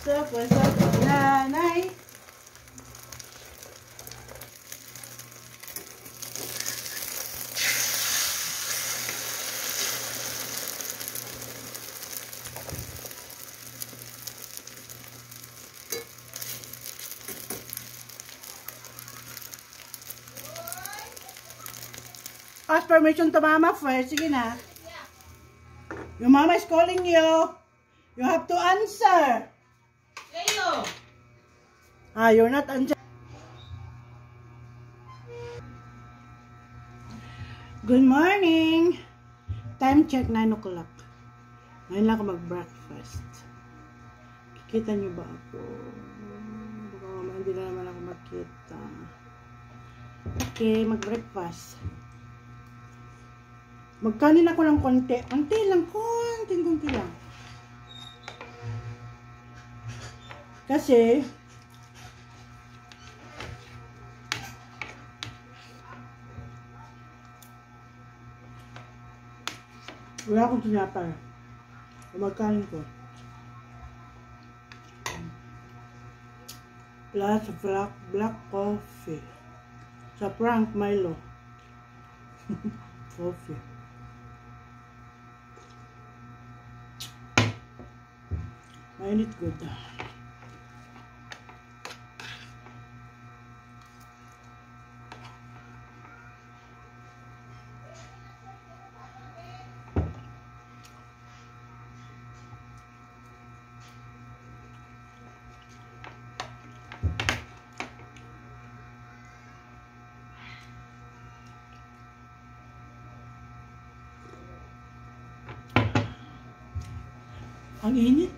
Pasok ang nanay. Ask permission to mama first. Sige na. Your mama is calling you. You have to answer. Leo! You're not answering. Good morning. Time check, 9 o'clock. Ngayon lang ako mag-breakfast. Kikita niyo ba ako? Baka hindi na naman ako makita. Okay, mag-breakfast. Magkanin ako ng konti. Konti lang. Kasi, wala akong tinapay. Magkanin ko. Plus black coffee. Sa Frank Milo. Coffee. Mainit good. Ang init.